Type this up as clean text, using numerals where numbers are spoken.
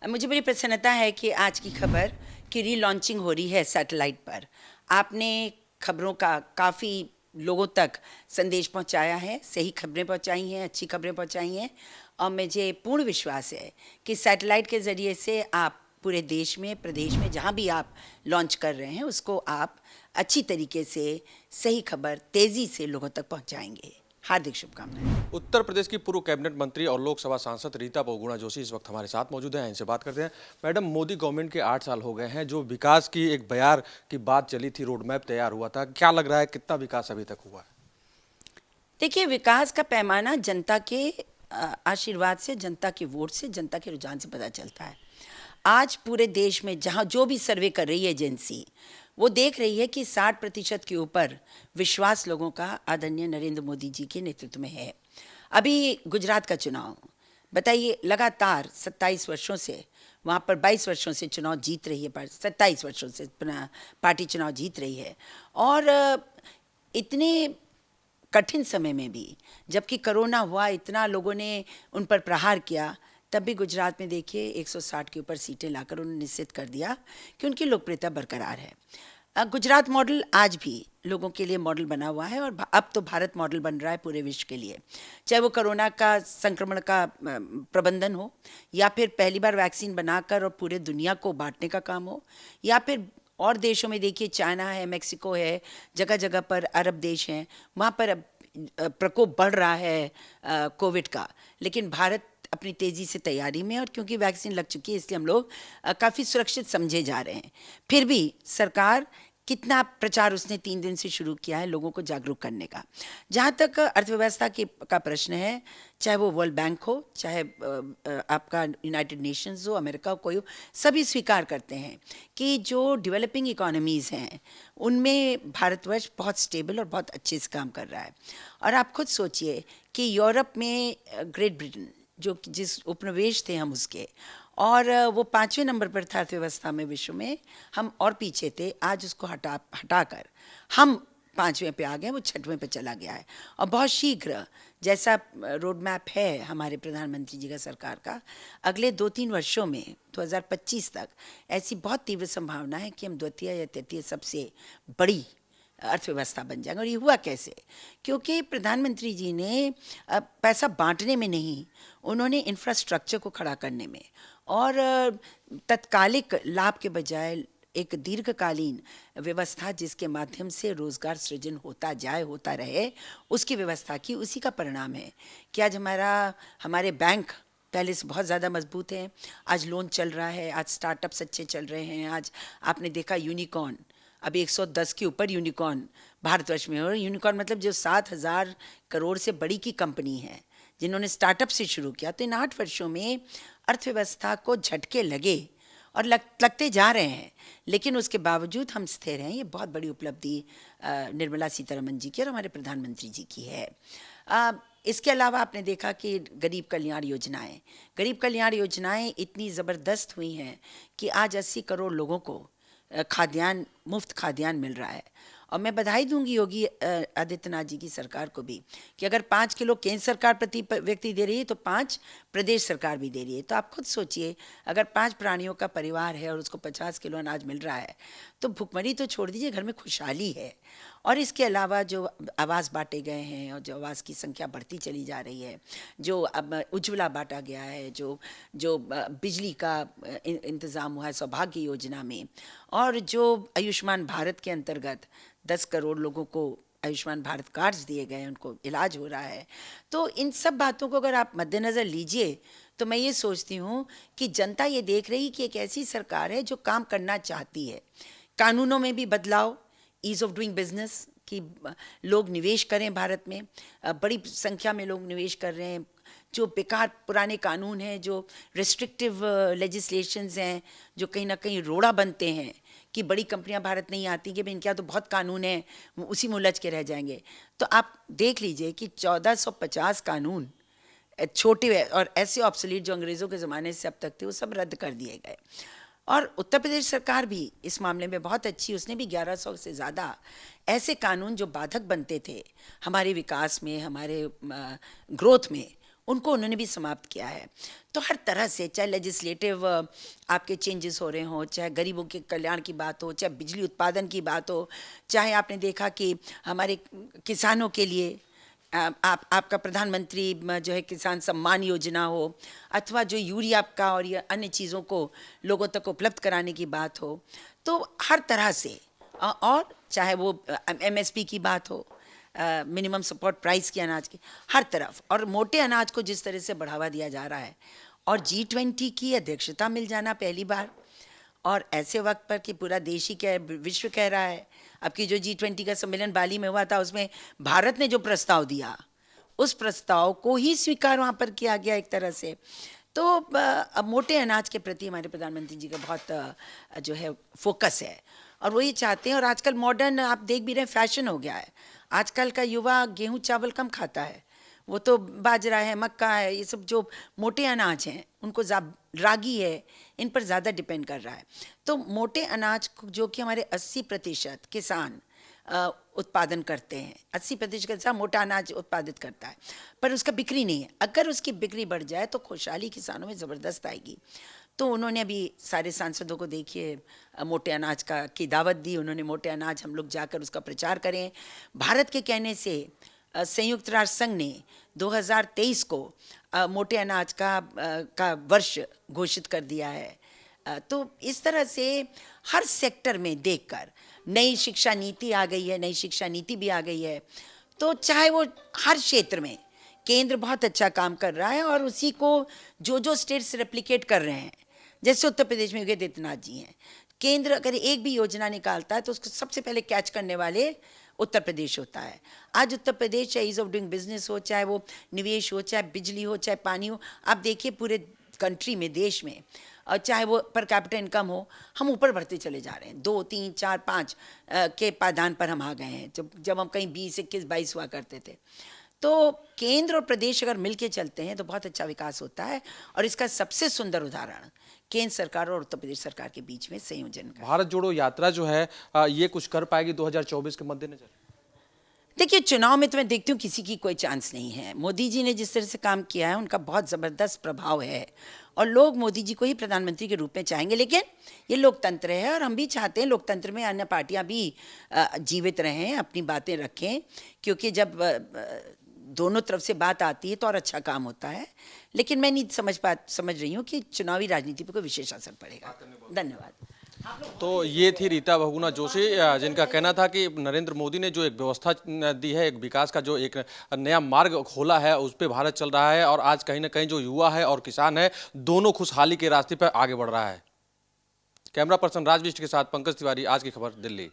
मुझे बड़ी प्रसन्नता है कि आज की खबर कि रीलॉन्चिंग हो रही है सैटेलाइट पर। आपने खबरों का काफ़ी लोगों तक संदेश पहुंचाया है, सही खबरें पहुंचाई हैं, अच्छी खबरें पहुंचाई हैं और मुझे पूर्ण विश्वास है कि सैटेलाइट के ज़रिए से आप पूरे देश में, प्रदेश में जहां भी आप लॉन्च कर रहे हैं उसको आप अच्छी तरीके से सही खबर तेज़ी से लोगों तक पहुंचाएंगे। हार्दिक शुभकामनाएं। उत्तर प्रदेश की पूर्व कैबिनेट मंत्री और लोकसभा सांसद रीता बहुगुणा जोशी इस वक्त हमारे साथ मौजूद हैं। इनसे बात करते हैं। मैडम, मोदी गवर्नमेंट के 8 साल हो गए हैं। जो विकास की एक बयार की बात चली थी, रोड मैप तैयार हुआ था, क्या लग रहा है कितना विकास अभी तक हुआ है? देखिए, विकास का पैमाना जनता के आशीर्वाद से, जनता के वोट से, जनता के रुझान से पता चलता है। आज पूरे देश में जहां जो भी सर्वे कर रही है एजेंसी, वो देख रही है कि 60% के ऊपर विश्वास लोगों का आदरणीय नरेंद्र मोदी जी के नेतृत्व में है। अभी गुजरात का चुनाव बताइए, लगातार 27 वर्षों से वहाँ पर 22 वर्षों से चुनाव जीत रही है, 27 वर्षों से पार्टी चुनाव जीत रही है। और इतने कठिन समय में भी, जबकि कोरोना हुआ, इतना लोगों ने उन पर प्रहार किया, तब भी गुजरात में देखिए 160 के ऊपर सीटें लाकर उन्होंने निश्चित कर दिया कि उनकी लोकप्रियता बरकरार है। गुजरात मॉडल आज भी लोगों के लिए मॉडल बना हुआ है और अब तो भारत मॉडल बन रहा है पूरे विश्व के लिए। चाहे वो कोरोना का संक्रमण का प्रबंधन हो, या फिर पहली बार वैक्सीन बनाकर और पूरे दुनिया को बांटने का काम हो, या फिर और देशों में देखिए, चाइना है, मेक्सिको है, जगह जगह पर अरब देश हैं, वहाँ पर अब प्रकोप बढ़ रहा है कोविड का। लेकिन भारत अपनी तेज़ी से तैयारी में, और क्योंकि वैक्सीन लग चुकी है इसलिए हम लोग काफ़ी सुरक्षित समझे जा रहे हैं। फिर भी सरकार कितना प्रचार उसने 3 दिन से शुरू किया है लोगों को जागरूक करने का। जहाँ तक अर्थव्यवस्था का प्रश्न है, चाहे वो वर्ल्ड बैंक हो, चाहे आपका यूनाइटेड नेशंस हो, अमेरिका हो, कोई हो, सभी स्वीकार करते हैं कि जो डेवलपिंग इकोनॉमीज़ हैं उनमें भारतवर्ष बहुत स्टेबल और बहुत अच्छे से काम कर रहा है। और आप खुद सोचिए कि यूरोप में ग्रेट ब्रिटेन, जो जिस उपनिवेश थे हम उसके, और वो 5वें नंबर पर था अर्थव्यवस्था में विश्व में, हम और पीछे थे। आज उसको हटाकर हम 5वें पे आ गए, वो 6वें पे चला गया है। और बहुत शीघ्र, जैसा रोड मैप है हमारे प्रधानमंत्री जी का, सरकार का, अगले 2-3 वर्षों में 2025 तक ऐसी बहुत तीव्र संभावना है कि हम द्वितीय या तृतीय सबसे बड़ी अर्थव्यवस्था बन जाएंगे। और ये हुआ कैसे? क्योंकि प्रधानमंत्री जी ने पैसा बांटने में नहीं, उन्होंने इंफ्रास्ट्रक्चर को खड़ा करने में और तत्कालिक लाभ के बजाय एक दीर्घकालीन व्यवस्था जिसके माध्यम से रोजगार सृजन होता जाए, होता रहे, उसकी व्यवस्था की। उसी का परिणाम है कि आज हमारे बैंक पहले से बहुत ज़्यादा मजबूत हैं। आज लोन चल रहा है, आज स्टार्टअप्स अच्छे चल रहे हैं। आज आपने देखा यूनिकॉर्न, अभी 110 के ऊपर यूनिकॉर्न भारतवर्ष में। और यूनिकॉर्न मतलब जो 7,000 करोड़ से बड़ी की कंपनी है, जिन्होंने स्टार्टअप से शुरू किया। तो इन 8 वर्षों में अर्थव्यवस्था को झटके लगे और लगते जा रहे हैं, लेकिन उसके बावजूद हम स्थिर हैं। ये बहुत बड़ी उपलब्धि निर्मला सीतारमण जी की और हमारे प्रधानमंत्री जी की है। इसके अलावा आपने देखा कि गरीब कल्याण योजनाएं इतनी ज़बरदस्त हुई हैं कि आज 80 करोड़ लोगों को खाद्यान्न, मुफ्त खाद्यान्न मिल रहा है। और मैं बधाई दूंगी योगी आदित्यनाथ जी की सरकार को भी कि अगर 5 किलो केंद्र सरकार प्रति व्यक्ति दे रही है तो 5 प्रदेश सरकार भी दे रही है। तो आप खुद सोचिए, अगर 5 प्राणियों का परिवार है और उसको 50 किलो अनाज मिल रहा है, तो भुखमरी तो छोड़ दीजिए, घर में खुशहाली है। और इसके अलावा जो आवास बांटे गए हैं और जो आवास की संख्या बढ़ती चली जा रही है, जो अब उज्ज्वला बांटा गया है, जो जो बिजली का इंतज़ाम हुआ है सौभाग्य योजना में, और जो आयुष्मान भारत के अंतर्गत 10 करोड़ लोगों को आयुष्मान भारत कार्ड्स दिए गए हैं, उनको इलाज हो रहा है। तो इन सब बातों को अगर आप मद्देनज़र लीजिए तो मैं ये सोचती हूँ कि जनता ये देख रही कि एक ऐसी सरकार है जो काम करना चाहती है। कानूनों में भी बदलाव, ईज़ ऑफ डूइंग बिजनेस, कि लोग निवेश करें भारत में। बड़ी संख्या में लोग निवेश कर रहे हैं। जो बेकार पुराने कानून हैं, जो रिस्ट्रिक्टिव लेजिस्लेशंस हैं, जो कहीं ना कहीं रोड़ा बनते हैं कि बड़ी कंपनियां भारत नहीं आती, कि भाई इनके यहाँ तो बहुत कानून है, उसी में उलझ के रह जाएंगे। तो आप देख लीजिए कि 1450 कानून छोटे और ऐसे ऑब्सोलीट जो अंग्रेज़ों के ज़माने से अब तक थे, वो सब रद्द कर दिए गए। और उत्तर प्रदेश सरकार भी इस मामले में बहुत अच्छी, उसने भी 1100 से ज़्यादा ऐसे कानून जो बाधक बनते थे हमारे विकास में, हमारे ग्रोथ में, उनको उन्होंने भी समाप्त किया है। तो हर तरह से, चाहे लेजिस्लेटिव आपके चेंजेस हो रहे हों, चाहे गरीबों के कल्याण की बात हो, चाहे बिजली उत्पादन की बात हो, चाहे आपने देखा कि हमारे किसानों के लिए आपका प्रधानमंत्री जो है किसान सम्मान योजना हो, अथवा जो यूरिया का और ये अन्य चीज़ों को लोगों तक उपलब्ध कराने की बात हो, तो हर तरह से और चाहे वो एमएसपी की बात हो, मिनिमम सपोर्ट प्राइस की अनाज की, हर तरफ, और मोटे अनाज को जिस तरह से बढ़ावा दिया जा रहा है, और G20 की अध्यक्षता मिल जाना पहली बार, और ऐसे वक्त पर कि पूरा देश ही कह, विश्व कह रहा है। अब की जो G20 का सम्मेलन बाली में हुआ था, उसमें भारत ने जो प्रस्ताव दिया, उस प्रस्ताव को ही स्वीकार वहाँ पर किया गया एक तरह से। तो अब मोटे अनाज के प्रति हमारे प्रधानमंत्री जी का बहुत जो है फोकस है, और वो ये चाहते हैं। और आजकल मॉडर्न आप देख भी रहे हैं, फैशन हो गया है। आजकल का युवा गेहूं चावल कम खाता है, वो तो बाजरा है, मक्का है, ये सब जो मोटे अनाज हैं उनको, रागी है, इन पर ज़्यादा डिपेंड कर रहा है। तो मोटे अनाज जो कि हमारे 80% किसान उत्पादन करते हैं, 80% किसान मोटा अनाज उत्पादित करता है, पर उसका बिक्री नहीं है। अगर उसकी बिक्री बढ़ जाए तो खुशहाली किसानों में ज़बरदस्त आएगी। तो उन्होंने अभी सारे सांसदों को देखिए मोटे अनाज की दावत दी। उन्होंने मोटे अनाज हम लोग जाकर उसका प्रचार करें। भारत के कहने से संयुक्त राष्ट्र संघ ने 2023 को मोटे अनाज का वर्ष घोषित कर दिया है। तो इस तरह से हर सेक्टर में देखकर नई शिक्षा नीति आ गई है, नई शिक्षा नीति भी आ गई है। तो चाहे वो हर क्षेत्र में केंद्र बहुत अच्छा काम कर रहा है, और उसी को जो स्टेट्स रेप्लिकेट कर रहे हैं, जैसे उत्तर प्रदेश में योगी आदित्यनाथ जी हैं। केंद्र अगर एक भी योजना निकालता है तो उसको सबसे पहले कैच करने वाले उत्तर प्रदेश होता है। आज उत्तर प्रदेश, चाहे ईज ऑफ डूइंग बिजनेस हो, चाहे वो निवेश हो, चाहे बिजली हो, चाहे पानी हो, आप देखिए पूरे कंट्री में, देश में, और चाहे वो पर कैपिटा इनकम हो, हम ऊपर बढ़ते चले जा रहे हैं। 2, 3, 4, 5 के पायदान पर हम आ गए हैं, जब हम कहीं 20, 21, 22 हुआ करते थे। तो केंद्र और प्रदेश अगर मिलके चलते हैं तो बहुत अच्छा विकास होता है, और इसका सबसे सुंदर उदाहरण केंद्र सरकार और उत्तर प्रदेश सरकार के बीच में संयोजन का। भारत जोड़ो यात्रा जो है ये कुछ कर पाएगी 2024 के मद्देनजर? देखिए, चुनाव में तो मैं देखती हूँ किसी की कोई चांस नहीं है। मोदी जी ने जिस तरह से काम किया है, उनका बहुत ज़बरदस्त प्रभाव है, और लोग मोदी जी को ही प्रधानमंत्री के रूप में चाहेंगे। लेकिन ये लोकतंत्र है, और हम भी चाहते हैं लोकतंत्र में अन्य पार्टियां भी जीवित रहें, अपनी बातें रखें, क्योंकि जब दोनों तरफ से बात आती है तो और अच्छा काम होता है। लेकिन मैं नहीं समझ रही हूँ कि चुनावी राजनीति पर कोई विशेष असर पड़ेगा। धन्यवाद। तो ये थी रीता बहुगुणा जोशी, जिनका कहना था कि नरेंद्र मोदी ने जो एक व्यवस्था दी है, एक विकास का जो एक नया मार्ग खोला है, उस पर भारत चल रहा है, और आज कहीं ना कहीं जो युवा है और किसान है, दोनों खुशहाली के रास्ते पर आगे बढ़ रहा है। कैमरा पर्सन राजविष्ट के साथ पंकज तिवारी, आज की खबर, दिल्ली।